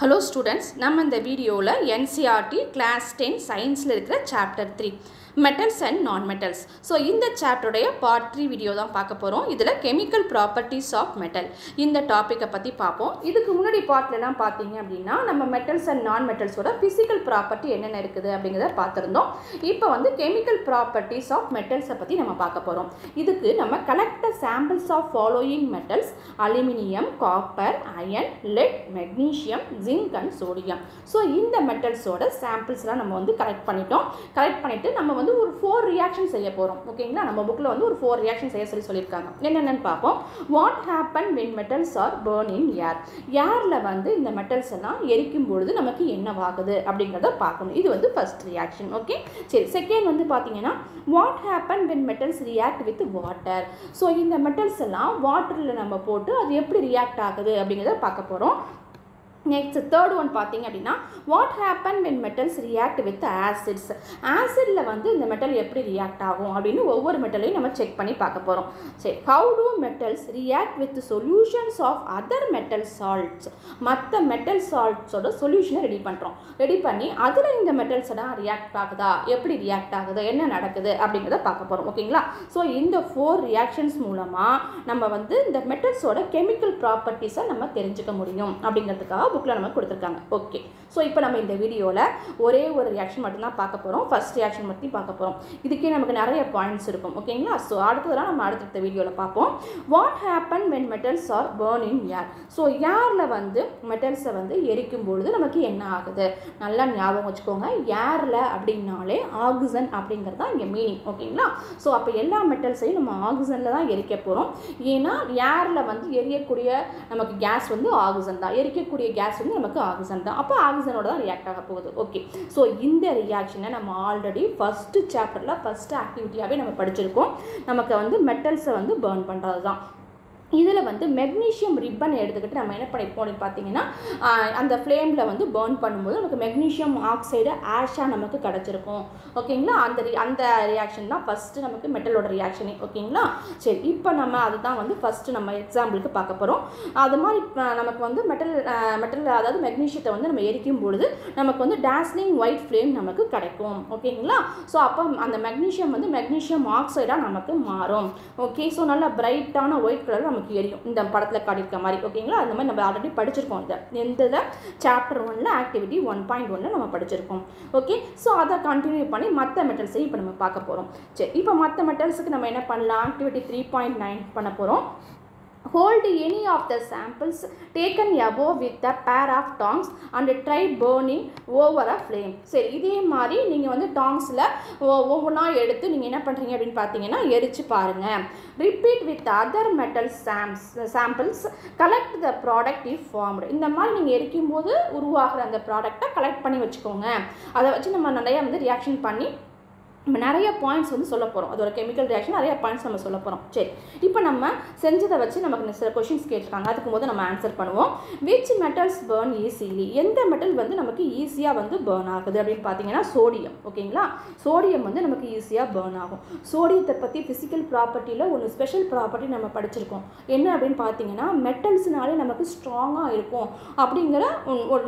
Hello students, நம்ம இந்த வீடியோல NCERT class 10 scienceல இருக்கிற chapter 3 metals and non-metals. So இந்த சாப்டருடைய part 3 வீடியோ தான் பார்க்க போறோம். இதுல chemical properties of metal இந்த டாபிக்கை பத்தி பார்ப்போம். இதுக்கு முன்னாடி பார்ட்ல எல்லாம் பாத்தீங்க அப்படினா நம்ம metals and non-metals ஓட physical property என்னென்ன இருக்குது அப்படிங்கறத பார்த்திருந்தோம். இப்போ வந்து chemical properties of metals பத்தி நம்ம பார்க்க போறோம். இதுக்கு நம்ம collect the samples of following metals: aluminum, copper, iron, lead, magnesium, zinc and sodium. So இந்த metals ஓட samples-லாம் நம்ம வந்து கலெக்ட் பண்ணிட்டு நம்ம வந்து ஒரு 4 ரியாக்ஷன் செய்ய போறோம். ஓகேங்களா? நம்ம புக்ல வந்து ஒரு 4 ரியாக்ஷன் செய்ய சொல்லிருக்காங்க. என்னென்னன்னு பாப்போம். What happen when metals are burned in air? ஏர்ல வந்து இந்த metals எல்லாம் எரிக்கும் பொழுது நமக்கு என்னவாகுது அப்படிங்கறத பார்க்கணும். இது வந்து ஃபர்ஸ்ட் ரியாக்ஷன். ஓகே? சரி, செகண்ட் வந்து பாத்தீங்கன்னா what happen when metals react with water? So இந்த metals எல்லாம் வாட்டர்ல நம்ம போட்டு அது எப்படி ரியாக்ட் ஆகுது அப்படிங்கறத பார்க்க போறோம். Next, third one பாத்தீங்க அப்படினா what happen when metals react with acids? ஆசிட்ல வந்து இந்த மெட்டல் எப்படி ரியாக்ட் ஆகும் அப்படினு ஒவ்வொரு மெட்டலையும் நம்ம செக் பண்ணி பார்க்க போறோம். சரி, how do metals react with solutions of other metal salts? மத்த metal salts ஓட சொல்யூஷனை ரெடி பண்ணி அதுல இந்த மெட்டல்ஸ் எல்லாம் ரியாக்ட் ஆகுதா, எப்படி ரியாக்ட் ஆகுது, என்ன நடக்குது அப்படிங்கறத பார்க்க போறோம். ஓகேங்களா? சோ இந்த 4 ரியாக்ஷன்ஸ் மூலமா நம்ம வந்து இந்த மெட்டல்ஸோட கெமிக்கல் ப்ராப்பர்ட்டீஸை நம்ம தெரிஞ்சுக்க முடியும் அப்படிங்கிறதுக்காக புக்ல நம்ம கொடுத்திருக்காங்க. ஓகே, சோ இப்போ நம்ம இந்த வீடியோல ஒரே ஒரு ரியாக்ஷன் மட்டும் தான் பார்க்க போறோம். ஃபர்ஸ்ட் ரியாக்ஷன் மட்டும் பார்க்க போறோம். இதுக்கே நமக்கு நிறைய பாயிண்ட்ஸ் இருக்கும். ஓகேங்களா? சோ அடுத்ததெல்லாம் நம்ம அடுத்த வீடியோல பார்ப்போம். What happen when metals are burned in air? So ஏர்ல வந்து மெட்டல்ஸை வந்து எரிக்கும் பொழுது நமக்கு என்ன ஆகுது? நல்லா ஞாபகம் வச்சுக்கோங்க. ஏர்ல அப்படினாலே ஆக்சிஜன் அப்படிங்கிறது தான் இங்க மீனிங். ஓகேங்களா? சோ அப்ப எல்லா மெட்டல்ஸையும் நம்ம ஆக்சிஜன்ல தான் எரிக்க போறோம். ஏன்னா ஏர்ல வந்து எரியக்கூடிய நமக்கு கேஸ் வந்து ஆக்சிஜன் தான். எரிக்கக்கூடிய கேஸ் வந்து நமக்கு ஆக்சிஜன் தான். அப்ப ஆக்சிஜனோட தான் ரியாக்ட் ஆக போகுது. ஓகே, சோ இந்த ரியாக்ஷனை நம்ம ஆல்ரெடி ஃபர்ஸ்ட் சாப்டர்ல ஃபர்ஸ்ட் ஆக்டிவிட்டியாவே நம்ம படிச்சிருக்கோம். நமக்கு வந்து மெட்டல்ஸை வந்து பர்ன் பண்றது தான். இதில் வந்து மெக்னீஷியம் ரிப்பன் எடுத்துக்கிட்டு நம்ம என்ன பண்ணிப்போம் பார்த்தீங்கன்னா அந்த ஃப்ளேமில் வந்து பர்ன் பண்ணும்போது நமக்கு மெக்னீஷியம் ஆக்சைடு ஆஷாக நமக்கு கிடச்சிருக்கும். ஓகேங்களா? அந்த ரியாக்ஷன் தான் ஃபஸ்ட்டு நமக்கு மெட்டலோட ரியாக்ஷனே. ஓகேங்களா? சரி, இப்போ நம்ம அதுதான் வந்து ஃபஸ்ட்டு நம்ம எக்ஸாம்பிளுக்கு பார்க்க போகிறோம். அது மாதிரி நமக்கு வந்து மெட்டல் அதாவது மெக்னீஷியத்தை வந்து நம்ம எரிக்கும் பொழுது நமக்கு வந்து டாஸ்லிங் ஒயிட் ஃப்ளேம் நமக்கு கிடைக்கும். ஓகேங்களா? ஸோ அப்போ அந்த மெக்னீஷியம் வந்து மெக்னீஷியம் ஆக்சைடாக நமக்கு மாறும். ஓகே, ஸோ நல்லா பிரைட்டான ஒயிட் கலர் நமக்கு எரியும் இந்த படத்தில் காட்டியிருக்க மாதிரி. ஓகேங்களா? அந்த மாதிரி நம்ம ஆல்ரெடி படிச்சிருக்கோம். இந்த சாப்டர் 1ல ஆக்டிவிட்டி 1.1ல நம்ம படிச்சிருக்கோம். ஓகே, ஸோ அதை கண்டினியூ பண்ணி மற்ற மெட்டல்ஸையும் இப்போ நம்ம பார்க்க போகிறோம். சரி, இப்போ மற்ற மெட்டல்ஸுக்கு நம்ம என்ன பண்ணலாம்? ஆக்டிவிட்டி 3.9 பண்ண போகிறோம். Hold any of the samples taken above with a pair of tongs and try burning over a flame. சரி, இதே மாதிரி நீங்கள் வந்து டாங்ஸில் ஒவ்வொன்றா எடுத்து நீங்கள் என்ன பண்ணுறீங்க அப்படின்னு பார்த்தீங்கன்னா எரிச்சு பாருங்க. Repeat with other metal samples. Collect the product if formed. இந்த மாதிரி நீங்கள் எரிக்கும் போது உருவாகிற அந்த ப்ராடக்டை கலெக்ட் பண்ணி வச்சுக்கோங்க. அதை வச்சு நம்ம நிறையா வந்து ரியாக்ஷன் பண்ணி நம்ம நிறைய பாயிண்ட்ஸ் வந்து சொல்ல போகிறோம். அதோட கெமிக்கல் ரியாக்ஷன் நிறைய பாயிண்ட்ஸ் நம்ம சொல்ல போகிறோம். சரி, இப்போ நம்ம செஞ்சதை வச்சு நமக்கு சில கொஷின்ஸ் கேட்டிருக்காங்க. அதுக்கு போது நம்ம ஆன்சர் பண்ணுவோம். Which metals burn easily? எந்த மெட்டல் வந்து நமக்கு ஈஸியாக வந்து பர்ன் ஆகுது அப்படின்னு பார்த்தீங்கன்னா சோடியம். ஓகேங்களா? சோடியம் வந்து நமக்கு ஈஸியாக பர்ன் ஆகும். சோடியத்தை பற்றி ஃபிசிக்கல் ப்ராப்பர்ட்டியில் ஒரு ஸ்பெஷல் ப்ராப்பர்ட்டி நம்ம படிச்சிருக்கோம். என்ன அப்படின்னு பார்த்தீங்கன்னா மெட்டல்ஸ்னாலே நமக்கு ஸ்ட்ராங்காக இருக்கும் அப்படிங்கிற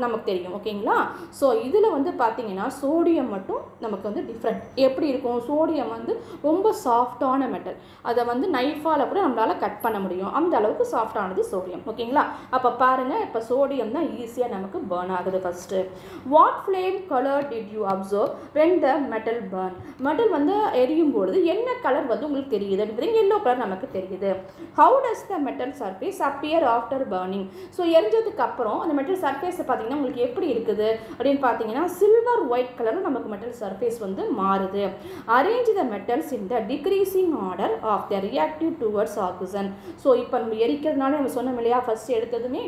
நமக்கு தெரியும். ஓகேங்களா? ஸோ இதில் வந்து பார்த்தீங்கன்னா சோடியம் மட்டும் நமக்கு வந்து டிஃப்ரெண்ட். எப்படி இருக்கும்? சோடியம் வந்து ரொம்ப சாஃப்டான மெட்டல். அதை வந்து நைஃபால கூட நம்மளால கட் பண்ண முடியும். அந்த அளவுக்கு சாஃப்டானது சோடியம். ஓகேங்களா? அப்போ பாருங்க, இப்போ சோடியம் தான் ஈஸியாக நமக்கு பர்ன் ஆகுது. First, what flame colour did you observe when the metal burn? Metal வந்து எரியும் பொழுது என்ன கலர் வந்து உங்களுக்கு தெரியுது அப்படின்னு எல்லோ கலர் நமக்கு தெரியுது. how does the metal surface appear after burning? So எரிஞ்சதுக்கு அப்புறம் அந்த மெட்டல் சர்ஃபேஸை பார்த்தீங்கன்னா உங்களுக்கு எப்படி இருக்குது அப்படின்னு பார்த்தீங்கன்னா சில்வர் ஒயிட் கலரில் நமக்கு மெட்டல் சர்ஃபேஸ் வந்து மாறுது. Arrange the metals in the decreasing order of their reactive towards oxygen. So இப்போ நம்ம எரிக்கிறதுனால நம்ம சொன்னோம் இல்லையா, ஃபர்ஸ்ட் எடுத்ததுமே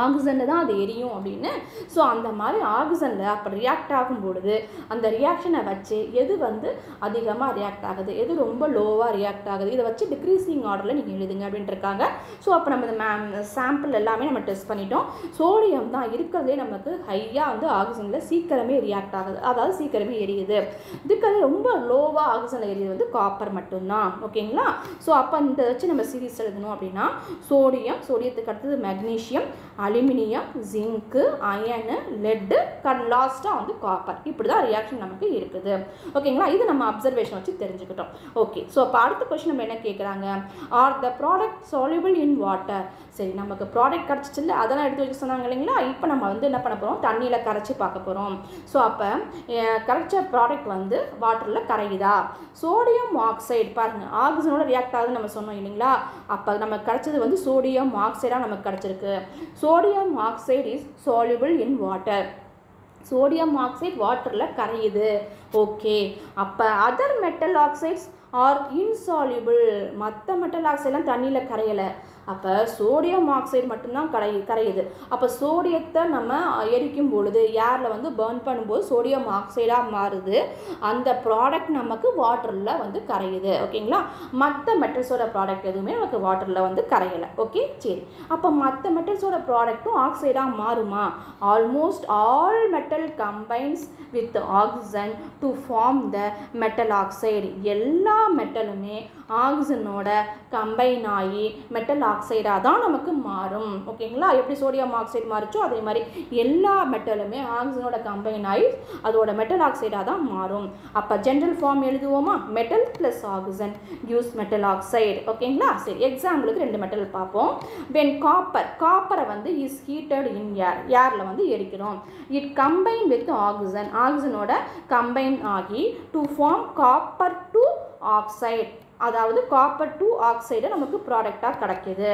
ஆக்சிஜனில் தான் அது எரியும் அப்படின்னு. ஸோ அந்த மாதிரி ஆக்சிஜனில் அப்போ ரியாக்ட் ஆகும் பொழுது அந்த ரியாக்ஷனை வச்சு எது வந்து அதிகமாக ரியாக்ட் ஆகுது, எது ரொம்ப லோவாக ரியாக்ட் ஆகுது, இதை வச்சு டிக்ரீசிங் ஆர்டரில் நீங்கள் எழுதுங்க அப்படின்ட்டு இருக்காங்க. ஸோ அப்போ நம்ம இந்த சாம்பிள் எல்லாமே நம்ம டெஸ்ட் பண்ணிட்டோம். சோடியம் தான் இருக்கிறதே நமக்கு ஹையாக வந்து ஆக்சிஜனில் சீக்கிரமே ரியாக்ட் ஆகுது, அதாவது சீக்கிரமே எரியுது. இதுக்கு ரொம்ப லோவாக ஆக்சிஜனில் எரியுது வந்து காப்பர் மட்டும்தான். ஓகேங்களா? ஸோ அப்போ இந்த வச்சு நம்ம சீரீஸ் எழுதணும் அப்படின்னா சோடியத்துக்கு அடுத்தது magnesium, aluminium, zinc, iron, laddu, லாஸ்ட்டாக வந்து காப்பர். இப்படி தான் ரியாக்ஷன் நமக்கு இருக்குது. ஓகேங்களா, இது நம்ம அப்சர்வேஷன் வச்சு தெரிஞ்சுக்கிட்டோம். ஓகே, ஸோ அப்போ அடுத்த கொஸ்டின் நம்ம என்ன கேட்குறாங்க, R the product soluble in water. சரி, நமக்கு ப்ராடக்ட் கிடச்சிச்சு இல்லை, அதெல்லாம் எடுத்து வச்சு சொன்னாங்க இல்லைங்களா. இப்போ நம்ம வந்து என்ன பண்ண போகிறோம், தண்ணியில் கரைச்சி பார்க்க போகிறோம். ஸோ அப்போ கரைச்ச ப்ராடக்ட் வந்து வாட்டரில் கரையுதா. சோடியம் ஆக்சைடு பாருங்கள், ஆக்சிஜனோட ரியாக்ட் ஆகுதுன்னு நம்ம சொன்னோம் இல்லைங்களா. அப்போ நம்ம கிடச்சது வந்து சோடியம் ஆக்சைடாக நமக்கு கிடச்சிருக்கு. Sodium oxide is soluble in water. Sodium oxide வாட்டரில் கரையுது. ஓகே, அப்போ other metal oxides are insoluble. மற்ற மெட்டல் ஆக்சைடெலாம் தண்ணியில் கரையலை. அப்போ சோடியம் ஆக்சைடு மட்டும்தான் கரையுது. அப்போ சோடியத்தை நம்ம எரிக்கும் பொழுது ஏரில் வந்து பர்ன் பண்ணும்போது சோடியம் ஆக்சைடாக மாறுது. அந்த ப்ராடக்ட் நமக்கு வாட்டரில் வந்து கரையுது. ஓகேங்களா, மற்ற மெட்டல்ஸோட ப்ராடக்ட் எதுவுமே நமக்கு வாட்டரில் வந்து கரையலை. ஓகே, சரி, அப்போ மற்ற மெட்டல்ஸோட ப்ராடக்ட்டும் ஆக்சைடாக மாறுமா. Almost all metal combines with oxygen to form the metal oxide. எல்லா மெட்டலுமே ஆக்சிஜனோட கம்பைன் ஆகி மெட்டல் ஆக்சைடாக தான் நமக்கு மாறும். ஓகேங்களா, எப்படி சோடியம் ஆக்சைடு மாறிச்சோ அதே மாதிரி எல்லா மெட்டலுமே ஆக்சிஜனோட கம்பைன் ஆகி அதோட மெட்டல் ஆக்சைடாக தான் மாறும். அப்போ ஜென்ரல் ஃபார்ம் எழுதுவோமா, metal plus oxygen use metal oxide. ஓகேங்களா, சரி, எக்ஸாம்பிளுக்கு 2 மெட்டல் பார்ப்போம். வென் காப்பரை வந்து இஸ் ஹீட்டட் இன் ஏரில் வந்து எரிக்கிறோம். இட் கம்பைன் வித் ஆக்சிஜன், ஆக்சிஜனோட கம்பைன் ஆகி to form copper two oxide. அதாவது காப்பர் டு ஆக்சைடு நமக்கு ப்ராடக்டாக கிடைக்கிது.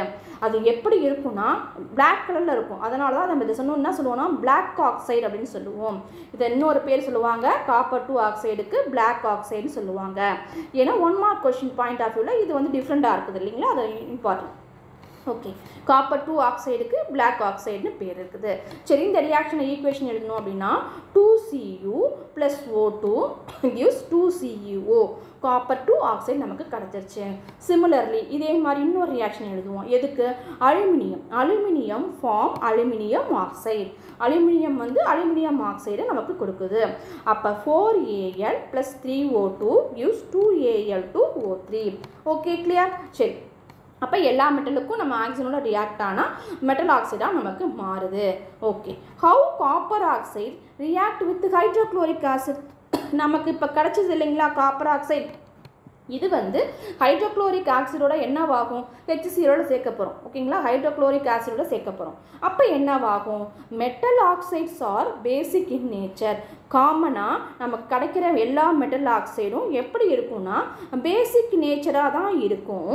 அது எப்படி இருக்குன்னா பிளாக் கலரில் இருக்கும். அதனால தான் நம்ம இதை சொன்னோம்னா சொல்லுவோம்னா பிளாக் ஆக்சைடு அப்படின்னு சொல்லுவோம். இதை இன்னொரு பேர் சொல்லுவாங்க, காப்பர் டு ஆக்சைடுக்கு பிளாக் ஆக்சைடுன்னு சொல்லுவாங்க. ஏன்னா 1 மார்க் கொஸ்டின் பாயிண்ட் ஆஃப் வியூவில் இது வந்து டிஃப்ரெண்ட்டாக இருக்குது இல்லைங்களா, அது இம்பார்ட்டன்ட். ஓகே, காப்பர் 2 ஆக்சைடுக்கு பிளாக் ஆக்சைடுன்னு பேர் இருக்குது. சரி, இந்த ரியாக்ஷனை ஈக்குவேஷன் எழுதணும் அப்படின்னா 2Cu + O2 gives 2CuO. Copper 2 oxide நமக்கு கிடச்சிருச்சு. சிமிலர்லி இதே மாதிரி இன்னொரு ரியாக்ஷன் எழுதுவோம். எதுக்கு, aluminium form aluminium oxide. Aluminium வந்து அலுமினியம் ஆக்சைடு நமக்கு கொடுக்குது. அப்போ 4Al + 3O2 gives 2Al2O3. Okay, clear. சரி, அப்போ எல்லா மெட்டலுக்கும் நம்ம ஆக்சிஜனோட ரியாக்ட் ஆனால் மெட்டல் ஆக்சைடாக நமக்கு மாறுது. Okay, how copper oxide react with hydrochloric acid. நமக்கு இப்போ கிடச்சிது இல்லைங்களா காப்பர் ஆக்சைடு. இது வந்து ஹைட்ரோக்ளோரிக் ஆக்சைடோட என்னவாகும், HCl சேர்க்க போகிறோம். ஓகேங்களா, ஹைட்ரோக்ளோரிக் ஆசிடோட சேர்க்க போகிறோம். அப்போ என்னவாகும், metal oxides are basic in nature. காமனாக நமக்கு கிடைக்கிற எல்லா மெட்டல் ஆக்சைடும் எப்படி இருக்கும்னா பேசிக் நேச்சராக தான் இருக்கும்.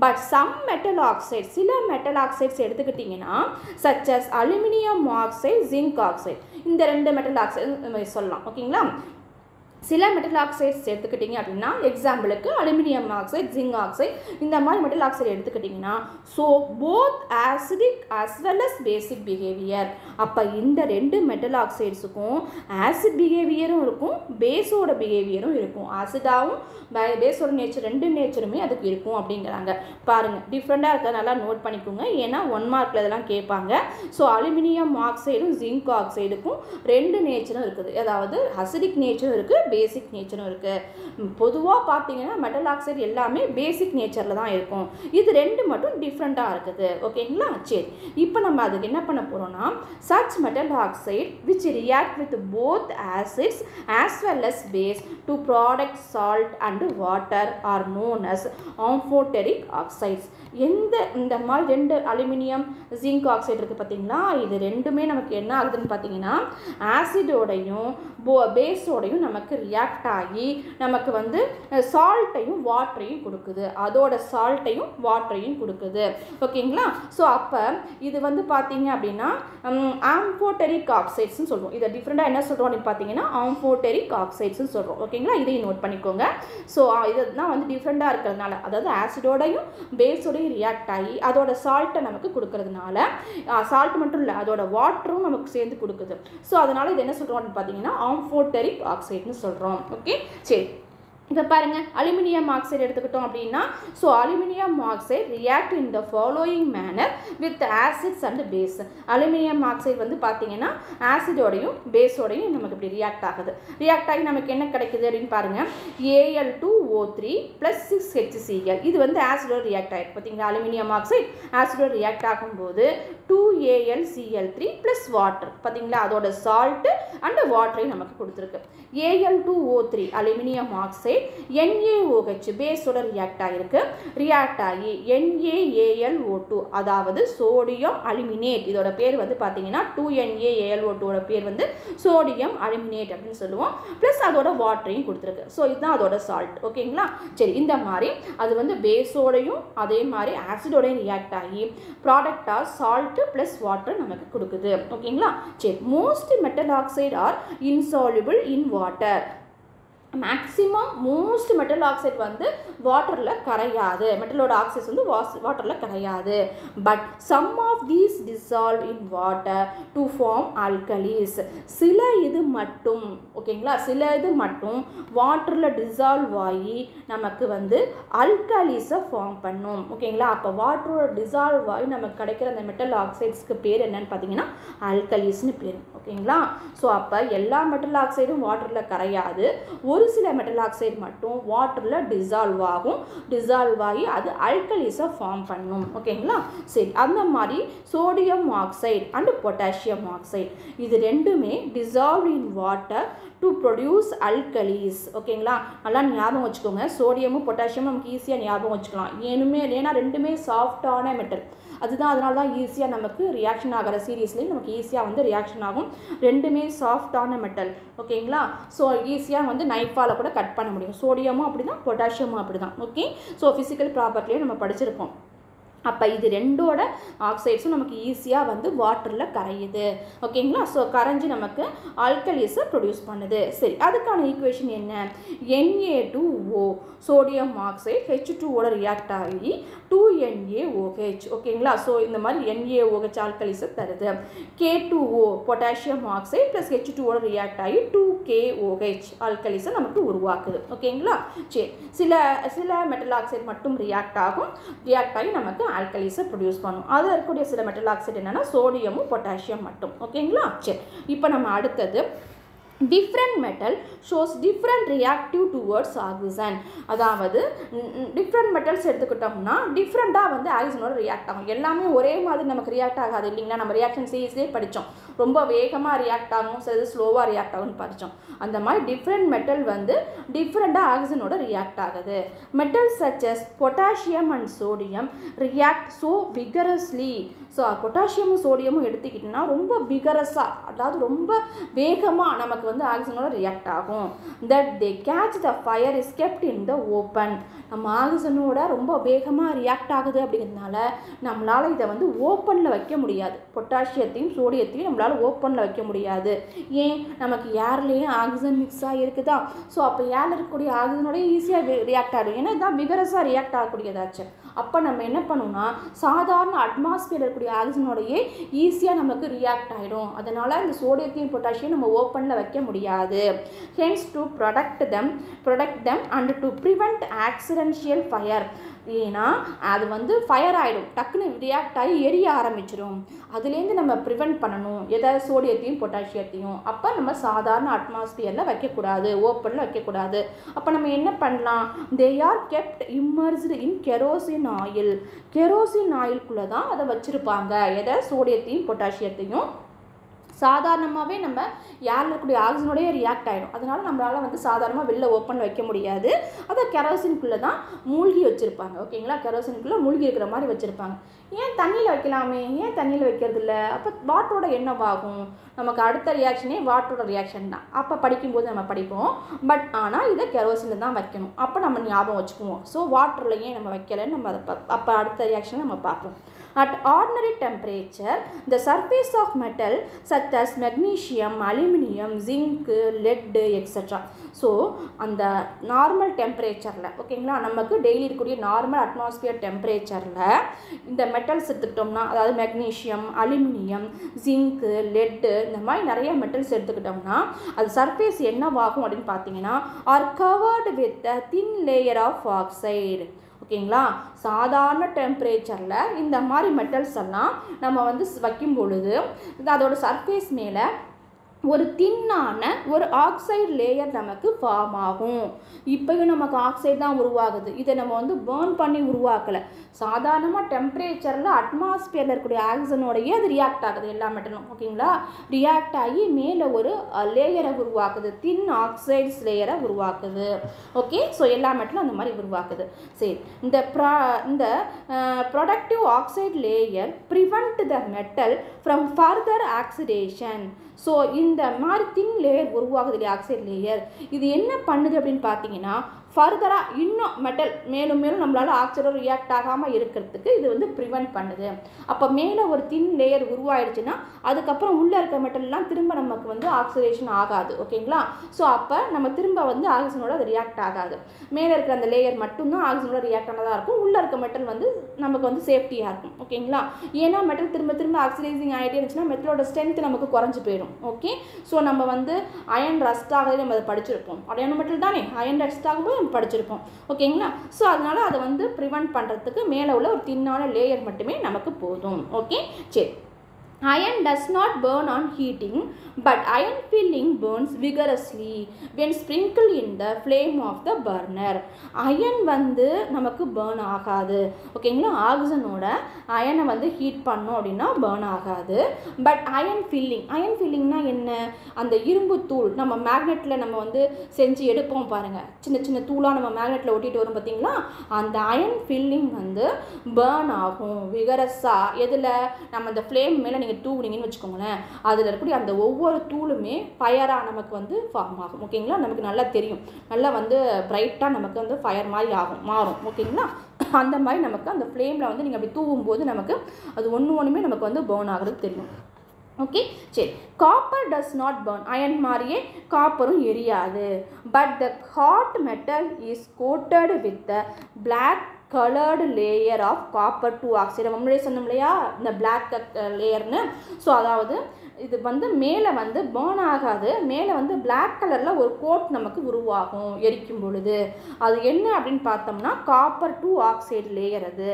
பட் சம் மெட்டல் ஆக்சைட், சில மெட்டல் ஆக்சைட்ஸ் எடுத்துக்கிட்டிங்கன்னா சச்சஸ் அலுமினியம் ஆக்சைடு, ஜிங்க் ஆக்சைடு, இந்த 2 மெட்டல் ஆக்சைடு சொல்லலாம். ஓகேங்களா, சில மெட்டல் ஆக்சைட்ஸ் எடுத்துக்கிட்டிங்க அப்படின்னா எக்ஸாம்பிளுக்கு அலுமினியம் ஆக்சைடு, ஜிங்க் ஆக்சைடு, இந்த மாதிரி மெட்டல் ஆக்சைடு எடுத்துக்கிட்டிங்கன்னா so both acidic as well as basic behaviour. அப்போ இந்த 2 மெட்டல் ஆக்சைட்ஸுக்கும் ஆசிட் பிஹேவியரும் இருக்கும், பேஸோட பிஹேவியரும் இருக்கும். ஆசிடாகவும் பேஸோட நேச்சர் 2 நேச்சருமே அதுக்கு இருக்கும் அப்படிங்கிறாங்க. பாருங்கள், டிஃப்ரெண்ட்டாக இருக்கிறத நல்லா நோட் பண்ணிக்கோங்க. ஏன்னா 1 மார்க்கில் இதெல்லாம் கேட்பாங்க. ஸோ அலுமினியம் ஆக்சைடும் ஜிங்க் ஆக்சைடுக்கும் 2 நேச்சரும் இருக்குது. அதாவது அசிடிக் நேச்சரும் இருக்குது, பேசிக் நேச்சரும் இருக்குது. பொதுவாக பார்த்தீங்கன்னா மெட்டல் ஆக்சைடு எல்லாமே பேசிக் நேச்சரில் தான் இருக்கும். இது 2 மட்டும் டிஃப்ரெண்ட்டாக இருக்குது. ஓகேங்களா, சரி, இப்போ நம்ம அதுக்கு என்ன பண்ண போகிறோம்னா such metal oxide which react with both acids as well as base to product salt and water are known as amphoteric oxides. இந்த மாதிரி 2 அலுமினியம் ஜிங்க் ஆக்சைடு இருக்குது பார்த்தீங்களா, இது 2மே நமக்கு என்ன ஆகுதுன்னு பார்த்தீங்கன்னா ஆசிடோடையும் பேஸோடையும் நமக்கு ரியாக்ட் ஆகி நமக்கு வந்து சால்ட்டையும் வாட்டரையும் கொடுக்குது. அதோட சால்ட்டையும் வாட்டரையும் கொடுக்குது. ஓகேங்களா, ஸோ அப்போ இது வந்து பார்த்தீங்க அப்படின்னா ஆம்போட்டெரிக் ஆக்சைட்ஸ்னு சொல்லுவோம். இதை டிஃப்ரெண்ட்டாக என்ன சொல்கிறோம் அப்படின்னு பார்த்தீங்கன்னா ஆம்போட்டெரிக் ஆக்சைட்ஸ்னு சொல்கிறோம். ஓகேங்களா, இதையும் நோட் பண்ணிக்கோங்க. ஸோ இதுதான் வந்து டிஃப்ரெண்ட்டாக இருக்கிறதுனால, அதாவது ஆசிடோடையும் பேஸோடையும் ரியாக்ட் ஆகி அதோட சால்ட்டை நமக்கு கொடுக்கறதுனால, சால்ட் மட்டும் இல்லை அதோட வாட்டரும் நமக்கு சேர்ந்து கொடுக்குது. ஸோ அதனால் இது என்ன சொல்கிறோம் அப்படின்னு பார்த்தீங்கன்னா ஆம்போட்டெரிக் ஆக்சைட்னு சொல்கிறோம். ஓகே, சரி, இப்போ பாருங்கள் அலுமினியம் ஆக்சைடு எடுத்துக்கிட்டோம் அப்படின்னா so aluminium oxide react in the following manner with acids and base. Aluminium oxide வந்து பார்த்தீங்கன்னா ஆசிடோடையும் பேஸோடையும் நமக்கு இப்படி ரியாக்ட் ஆகுது. ரியாக்ட் ஆகி நமக்கு என்ன கிடைக்குது அப்படின்னு பாருங்கள், Al2O3 + 6HCl. இது வந்து ஆசிடோட ரியாக்ட் ஆகிருக்கு. பார்த்தீங்களா, அலுமினியம் ஆக்சைடு ஆசிடோட ரியாக்ட் ஆகும்போது 2AlCl3 + வாட்டர். பார்த்தீங்களா, அதோட சால்ட்டு அண்ட் வாட்டரையும் நமக்கு கொடுத்துருக்கு. Al2O3 அலுமினியம் ஆக்சைடு NaOH பேஸோட ரியாக்ட் ஆகிருக்கு. ரியாக்ட் ஆகி NaAlO2 அதாவது சோடியம் அலுமினேட். இதோட பேர் வந்து பார்த்தீங்கன்னா 2NaAlO2 பேர் வந்து சோடியம் அலுமினேட் அப்படின்னு சொல்லுவோம். ப்ளஸ் அதோட வாட்டரையும் கொடுத்துருக்கு. ஸோ இதுதான் அதோட சால்ட். ஓகேங்களா, சரி. இந்த மாதிரி அது வந்து பேஸோடையும் அதே மாதிரி ஆசிடோடையும் ரியாக்ட் ஆகி ப்ராடக்டாக சால்ட்டு ப்ளஸ் வாட்டர் நமக்கு கொடுக்குது. ஓகேங்களா, சரி. Most metal oxide are insoluble in water. Maximum most metal oxide வந்து வாட்டரில் கரையாது. மெட்டலோட ஆக்சைட்ஸ் வந்து வாட்டரில் கரையாது. But some of these dissolve in water to form alkalis. சில இது மட்டும், ஓகேங்களா, சில இது மட்டும் வாட்டரில் டிசால்வ் ஆகி நமக்கு வந்து ஆல்கலீஸை ஃபார்ம் பண்ணும். ஓகேங்களா, அப்போ வாட்டரோட டிசால்வ் ஆகி நமக்கு கிடைக்கிற அந்த மெட்டல் ஆக்சைட்ஸ்க்கு பேர் என்னன்னு பார்த்தீங்கன்னா ஆல்கலீஸ்னு பேர். ஓகேங்களா, ஸோ அப்போ எல்லா மெட்டல் ஆக்சைடும் வாட்டரில் கரையாது. ஒரு சில மெட்டல் ஆக்சைடு மட்டும் வாட்டரில் டிசால்வ் ஆகும். டிசால்வ் ஆகி அது ஆல்கலீஸை ஃபார்ம் பண்ணும். ஓகேங்களா, சரி. அந்த மாதிரி sodium oxide and potassium oxide இது ரெண்டுமே dissolve in water to produce alkalis. ஓகேங்களா, நல்லா ஞாபகம் வச்சுக்கோங்க. சோடியமும் பொட்டாசியமும் நமக்கு ஈஸியாக ஞாபகம் வச்சுக்கலாம். ஏன்னா ரெண்டுமே சாஃப்டான மெட்டல். அதுதான், அதனால தான் ஈஸியாக நமக்கு ரியாக்ஷன் ஆகிற சீரீஸ்லேயும் நமக்கு ஈஸியாக வந்து ரியாக்ஷன் ஆகும். ரெண்டுமே சாஃப்டான மெட்டல். ஓகேங்களா, ஸோ ஈஸியாக வந்து நைஃபால் கூட கட் பண்ண முடியும். சோடியமும் அப்படி தான், பொட்டாசியமும் அப்படி தான். ஓகே, ஸோ ஃபிசிக்கல் ப்ராப்பர்ட்டிலேயே நம்ம படிச்சிருக்கோம். அப்போ இது ரெண்டோட ஆக்சைட்ஸும் நமக்கு ஈஸியாக வந்து வாட்டரில் கரையுது. ஓகேங்களா, ஸோ கரைஞ்சி நமக்கு ஆல்கலீஸை ப்ரொடியூஸ் பண்ணுது. சரி, அதுக்கான ஈக்குவேஷன் என்ன? Na2O சோடியம் ஆக்சைடு H2ஓட ரியாக்ட் ஆகி 2NaOH. ஓகேங்களா, ஸோ இந்த மாதிரி NaOH ஆல்கலீஸை தருது. K2O பொட்டாசியம் ஆக்சைடு ப்ளஸ் H2ஓட ரியாக்ட் ஆகி 2KOH ஆல்கலீஸை நமக்கு உருவாக்குது. ஓகேங்களா, சரி. சில மெட்டல் ஆக்சைடு மட்டும் ரியாக்ட் ஆகி நமக்கு ஆல்கலீஸை ப்ரொடியூஸ் பண்ணும். அதில் இருக்கக்கூடிய சில மெட்டல் ஆக்சைடு என்னென்னா சோடியமும் பொட்டாசியம் மட்டும். ஓகேங்களா, சரி. இப்போ நம்ம அடுத்தது different metal shows different reactive towards oxygen. அதாவது டிஃப்ரெண்ட் மெட்டல்ஸ் எடுத்துக்கிட்டோம்னா டிஃப்ரெண்ட்டாக வந்து ஆக்சிஜனோட ரியாக்ட் ஆகும். எல்லாமே ஒரே மாதிரி நமக்கு ரியாக்ட் ஆகாது இல்லைங்களா. நம்ம ரியாக்ஷன் சீரீஸ்லேயே படித்தோம். ரொம்ப வேகமாக ரியாக்ட் ஆகும், சிலது ஸ்லோவாக ரியாக்ட் ஆகும்னு படித்தோம். அந்த மாதிரி டிஃப்ரெண்ட் மெட்டல் வந்து டிஃப்ரெண்ட்டாக ஆக்சிஜனோட ரியாக்ட் ஆகுது. Metal such as potassium and sodium react so vigorously. So பொட்டாசியமும் சோடியமும் எடுத்துக்கிட்டோம்னா ரொம்ப விகரஸாக, அதாவது ரொம்ப வேகமாக நமக்கு வந்து ஆக்சிஜனோட ரியாக்ட் ஆகும். That they catch the fire is kept in the open. நம்ம ஆக்சிஜனோட ரொம்ப வேகமாக ரியாக்ட் ஆகுது அப்படிங்கிறதுனால நம்மளால் இதை வந்து ஓப்பனில் வைக்க முடியாது. பொட்டாசியத்தையும் சோடியத்தையும் நம்மளால் ஓப்பனில் வைக்க முடியாது. ஏன்? நமக்கு ஏர்லேயும் ஆக்சிஜன் மிக்ஸ் ஆகிருக்குதா. ஸோ அப்போ ஏரில் இருக்கக்கூடிய ஆக்சிஜனோட ஈஸியாக ரியாக்ட் ஆகிடும். ஏன்னா இதுதான் விகரஸாக ரியாக்ட் ஆகக்கூடியதாச்சு. அப்போ நம்ம என்ன பண்ணோம்னா சாதாரண அட்மாஸ்பியர் இருக்கக்கூடிய ஆக்சிஜனோடையே ஈஸியாக நமக்கு ரியாக்ட் ஆகிடும். அதனால் இந்த சோடியத்தையும் பொட்டாசியம் நம்ம ஓப்பனில் வைக்க முடியாது. Hence to protect them and to prevent accidental fire. ஏன்னா அது வந்து ஃபயர் ஆகிடும், டக்குன்னு ரியாக்ட் ஆகி எரிய ஆரம்பிச்சிடும். அதுலேருந்து நம்ம ப்ரிவெண்ட் பண்ணணும் எதாவது சோடியத்தையும் பொட்டாசியத்தையும். அப்போ நம்ம சாதாரண அட்மாஸ்பியரில் வைக்கக்கூடாது, ஓப்பனில் வைக்கக்கூடாது. அப்போ நம்ம என்ன பண்ணலாம்? They are kept immersed in kerosene oil. Kerosene ஆயிலுக்குள்ளே தான் அதை வச்சுருப்பாங்க, எதை சோடியத்தையும் பொட்டாசியத்தையும். சாதாரணமாகவே நம்ம ஏரில் இருக்கக்கூடிய ஆக்சிஜனோடய ரியாக்ட் ஆகிடும். அதனால் நம்மளால் வந்து சாதாரணமாக வெளில ஓப்பனில் வைக்க முடியாது. அதை கெரோசின்குள்ளே தான் மூழ்கி வச்சுருப்பாங்க. ஓகேங்களா, கெரோசின்குள்ளே மூழ்கி இருக்கிற மாதிரி வச்சுருப்பாங்க. ஏன் தண்ணியில் வைக்கலாமே, ஏன் தண்ணியில் வைக்கிறது இல்லை? அப்போ வாட்டரோட என்னவாகும்? நமக்கு அடுத்த ரியாக்ஷனே வாட்டரோட ரியாக்ஷன் தான். அப்போ படிக்கும்போது நம்ம படிப்போம். பட் ஆனால் இதை கெரோசினில் தான் வைக்கணும். அப்போ நம்ம ஞாபகம் வச்சுக்குவோம். ஸோ வாட்டரில் ஏன் நம்ம வைக்கலைன்னு நம்ம அதை அப்போ அடுத்த ரியாக்ஷனை நம்ம பார்ப்போம். At ordinary temperature, the surface of metal such as magnesium, aluminum, zinc, lead, etc. So அந்த நார்மல் டெம்பரேச்சரில் ஓகேங்களா, நமக்கு டெய்லி இருக்கக்கூடிய நார்மல் அட்மாஸ்பியர் டெம்பரேச்சரில் இந்த மெட்டல்ஸ் எடுத்துக்கிட்டோம்னா, அதாவது மெக்னீஷியம், அலுமினியம், ஜிங்க்கு, லெட்டு, இந்த மாதிரி நிறைய மெட்டல்ஸ் எடுத்துக்கிட்டோம்னா அது சர்ஃபேஸ் என்னவாகும் அப்படின்னு பார்த்தீங்கன்னா are covered with a thin layer of oxide. ஓகேங்களா, சாதாரண டெம்பரேச்சரில் இந்த மாதிரி மெட்டல்ஸ் எல்லாம் நம்ம வந்து வைக்கும் பொழுது அதோட சர்ஃபேஸ் மேலே ஒரு தின்னான ஒரு ஆக்சைடு லேயர் நமக்கு ஃபார்ம் ஆகும். இப்போயும் நமக்கு ஆக்சைடு தான் உருவாகுது. இதை நம்ம வந்து பேர்ன் பண்ணி உருவாக்கலை. சாதாரணமாக டெம்பரேச்சரில் அட்மாஸ்பியரில் இருக்கக்கூடிய ஆக்சிஜனோடையே அது ரியாக்ட் ஆகுது. எல்லா மெட்டலும் ஓகேங்களா ரியாக்ட் ஆகி மேலே ஒரு லேயரை உருவாக்குது, தின் ஆக்சைட்ஸ் லேயரை உருவாக்குது. ஓகே, ஸோ எல்லா மெட்டலும் அந்த மாதிரி உருவாக்குது. சரி, இந்த productive oxide layer prevent the metal from further oxidation. So இந்த மாதிரி தின் லேயர் உருவாகுது இல்லையா, ஆக்சைடு லேயர், இது என்ன பண்ணுது அப்படின்னு பார்த்தீங்கன்னா ஃபர்தராக இன்னும் மெட்டல் மேலும் மேலும் நம்மளால் ஆக்சைடோட ரியாக்ட் ஆகாமல் இருக்கிறதுக்கு இது வந்து ப்ரிவெண்ட் பண்ணுது. அப்போ மேலே ஒரு தின் லேயர் உருவாயிடுச்சுன்னா அதுக்கப்புறம் உள்ளே இருக்க மெட்டல்லாம் திரும்ப நமக்கு வந்து ஆக்சிடேஷன் ஆகாது. ஓகேங்களா, ஸோ அப்போ நம்ம திரும்ப வந்து ஆக்சிஜனோட அது ரியாக்ட் ஆகாது. மேலே இருக்கிற அந்த லேயர் மட்டும்தான் ஆக்சிஜனோட ரியாக்ட் ஆனதாக இருக்கும். உள்ளே இருக்க மெட்டல் வந்து நமக்கு வந்து சேஃப்டியாக இருக்கும். ஓகேங்களா, ஏன்னா மெட்டல் திரும்ப திரும்ப ஆக்சிடைசிங் ஆகிட்டே இருந்துச்சுன்னா மெட்டலோட ஸ்ட்ரென்த் நமக்கு குறைஞ்சி போயிடும். ஓகே, ஸோ நம்ம வந்து அயன் ரஸ்ட் ஆகுது நம்ம அதை படிச்சிருப்போம். அயன் மெட்டல் தானே, அயன் ரஸ்ட் ஆகும்போது நம்ம படிச்சிருப்போம். ஓகேங்களா, ஸோ அதனால் அதை வந்து ப்ரிவெண்ட் பண்ணுறதுக்கு மேலே உள்ள ஒரு தின்னான லேயர் மட்டுமே நமக்கு போதும். ஓகே, சரி. Iron does not burn on heating, but iron filling burns vigorously when sprinkled in the flame of the burner. Iron வந்து நமக்கு பேர்ன் ஆகாது. ஓகேங்களா, ஆக்சிஜனோட அயனை வந்து ஹீட் பண்ணோம் அப்படின்னா பேர்ன் ஆகாது. பட் அயன் ஃபில்லிங்னா என்ன, அந்த இரும்பு தூள் நம்ம மேக்னெட்டில் நம்ம வந்து செஞ்சு எடுப்போம் பாருங்கள், சின்ன சின்ன தூளாக நம்ம மேக்னெட்டில் ஒட்டிட்டு வரும் பார்த்தீங்களா, அந்த அயன் ஃபில்லிங் வந்து பேர்ன் ஆகும் விகரஸாக. எதில், நம்ம அந்த ஃப்ளேம் மேலே நீங்கள் தூவுனீங்கன்னு வச்சுக்கோங்களேன், அதில் இருக்கக்கூடிய அந்த ஒவ்வொரு தூளுமே ஃபயராக நமக்கு வந்து ஃபார்ம் ஆகும். ஓகேங்களா, நமக்கு நல்லா தெரியும், நல்லா வந்து பிரைட்டாக நமக்கு வந்து ஃபயர் மாதிரி மாறும். ஓகேங்களா, அந்த மாதிரி நமக்கு அந்த ஃப்ளேமில் வந்து நீங்கள் அப்படி தூவும்போது நமக்கு அது ஒன்றுமே நமக்கு வந்து பர்ன் ஆகிறது தெரியும். ஓகே, சரி. Copper does not burn, iron மாதிரியே காப்பரும் எரியாது. But the hot metal is coated with the black colored layer of copper 2 oxide. நம்ம முன்னாடியே சொன்னோம் இல்லையா இந்த பிளாக் லேயர்னு. ஸோ அதாவது இது வந்து மேலே வந்து பேர்ன் ஆகாது, மேலே வந்து பிளாக் கலரில் ஒரு கோட் நமக்கு உருவாகும் எரிக்கும் பொழுது. அது என்ன அப்படின்னு பார்த்தோம்னா காப்பர் 2 ஆக்சைடு லேயர் அது.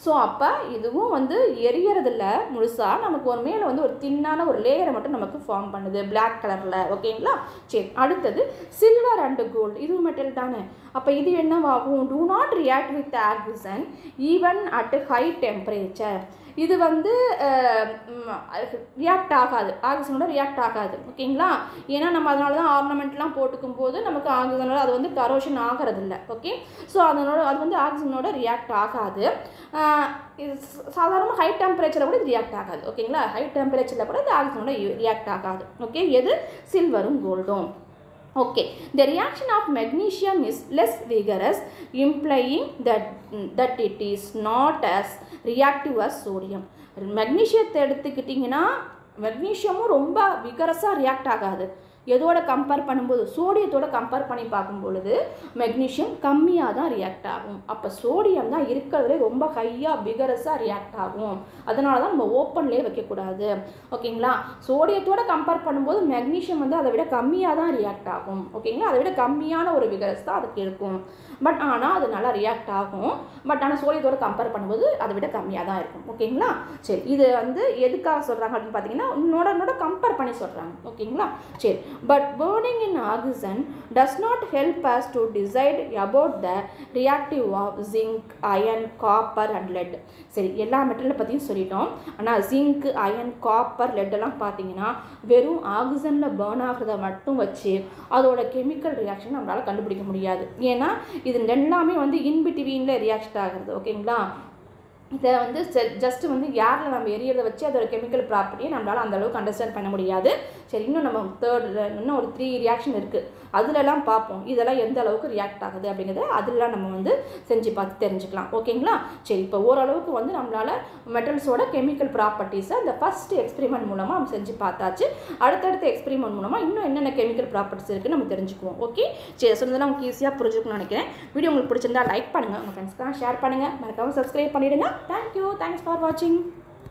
ஸோ அப்போ இதுவும் வந்து எரியறதில்ல முழுசாக, நமக்கு ஒரு மேலே வந்து ஒரு தின்னான ஒரு லேயரை மட்டும் நமக்கு ஃபார்ம் பண்ணுது பிளாக் கலரில். ஓகேங்களா, சரி. அடுத்தது சில்வர் அண்ட் கோல்டு, இதுவும் மெட்டல் தானே. அப்போ இது என்னவாகும், do not react with oxygen even at high temperature. இது வந்து ரியாக்ட் ஆகாது, ஆக்சிஜனோட ரியாக்ட் ஆகாது. ஓகேங்களா, ஏன்னா நம்ம அதனால தான் ஆர்னமெண்ட்லாம் போட்டுக்கும் போது நமக்கு ஆக்சிஜனோட அது வந்து கரோஷன் ஆகிறதில்ல. ஓகே, ஸோ அதனோட அது வந்து ஆக்சிஜனோட ரியாக்ட் ஆகாது. இது சாதாரணமாக ஹை டெம்பரேச்சரில் கூட இது ரியாக்ட் ஆகாது. ஓகேங்களா, ஹை டெம்பரேச்சரில் கூட இது ஆக்சிஜனோட ரியாக்ட் ஆகாது. ஓகே, எது சில்வரும் கோல்டும். Okay, the reaction of magnesium is less vigorous, implying that it is not as reactive as sodium. மெக்னீஷியத்தை எடுத்துக்கிட்டிங்கன்னா மெக்னீஷியமும் ரொம்ப விகரஸாக ரியாக்ட் ஆகாது. எதோட கம்பேர் பண்ணும்போது, சோடியத்தோட கம்பேர் பண்ணி பார்க்கும் பொழுது மெக்னீஷியம் கம்மியாக தான் ரியாக்ட் ஆகும். அப்போ சோடியம் தான் இருக்கிறதுலே ரொம்ப ஹையாக விகரஸாக ரியாக்ட் ஆகும். அதனால தான் நம்ம ஓப்பன்லேயே வைக்கக்கூடாது. ஓகேங்களா, சோடியத்தோட கம்பேர் பண்ணும்போது மெக்னீஷியம் வந்து அதை விட கம்மியாக தான் ரியாக்ட் ஆகும். ஓகேங்களா, அதை விட கம்மியான ஒரு விகரஸ் தான் அதுக்கு இருக்கும். பட் ஆனால் அது நல்லா ரியாக்ட் ஆகும். பட் ஆனால் சோடியத்தோட கம்பேர் பண்ணும்போது அதை விட கம்மியாக தான் இருக்கும். ஓகேங்களா, சரி. இது வந்து எதுக்காக சொல்கிறாங்க அப்படின்னு பார்த்தீங்கன்னா இன்னோட கம்பேர் பண்ணி சொல்கிறாங்க. ஓகேங்களா, சரி. But burning in oxygen does not help us to decide about the reactive of zinc, iron, copper and lead. சரி, எல்லா மெட்டலை பற்றியும் சொல்லிட்டோம். ஆனால் ஜிங்க், அயன், காப்பர், லெட் எல்லாம் பார்த்தீங்கன்னா வெறும் ஆக்சிஜனில் பேர்ன் ஆகிறத மட்டும் வச்சு அதோட கெமிக்கல் ரியாக்ஷன் நம்மளால் கண்டுபிடிக்க முடியாது. ஏன்னா இது எல்லாமே வந்து இன்பிட்வீனில் ரியாக்ட் ஆகிறது. ஓகேங்களா, இதை வந்து ஜஸ்ட் வந்து ஏரில் நம்ம எரியறதை வச்சு அதோட கெமிக்கல் ப்ராப்பர்ட்டியை நம்மளால் அந்தளவுக்கு அண்டர்ஸ்டாண்ட் பண்ண முடியாது. சரி, இன்னும் நம்ம இன்னும் ஒரு 3 ரியாக்ஷன் இருக்குது, அதிலெல்லாம் பார்ப்போம் இதெல்லாம் எந்த அளவுக்கு ரியாக்ட் ஆகுது அப்படிங்கிறத அதெல்லாம் நம்ம வந்து செஞ்சு பார்த்து தெரிஞ்சுக்கலாம். ஓகேங்களா? சரி, இப்போ ஓரளவுக்கு வந்து நம்மளால் மெட்டல்ஸோட கெமிக்கல் ப்ராப்பர்ட்டிஸை அந்த ஃபஸ்ட் எக்ஸ்பெரிமெண்ட் மூலமாக நம்ம செஞ்சு பார்த்தாச்சு. அடுத்தடுத்த எக்ஸ்பெரிமெண்ட் மூலமாக இன்னும் என்னென்ன கெமிக்கல் ப்ராப்பர்ட்டிஸ் இருக்குன்னு நம்ம தெரிஞ்சுக்குவோம். ஓகே, சரி, சொன்னதெல்லாம் உங்களுக்கு ஈஸியாக புரிஞ்சுக்கணும்னு நினைக்கிறேன். வீடியோ உங்களுக்கு பிடிச்சிருந்தா லைக் பண்ணுங்கள், உங்கள் ஃப்ரெண்ட்ஸ்க்காக ஷேர் பண்ணுங்கள், மறக்காமல் சப்ஸ்கிரைப் பண்ணிவிடுங்க. Thank you. Thanks for watching.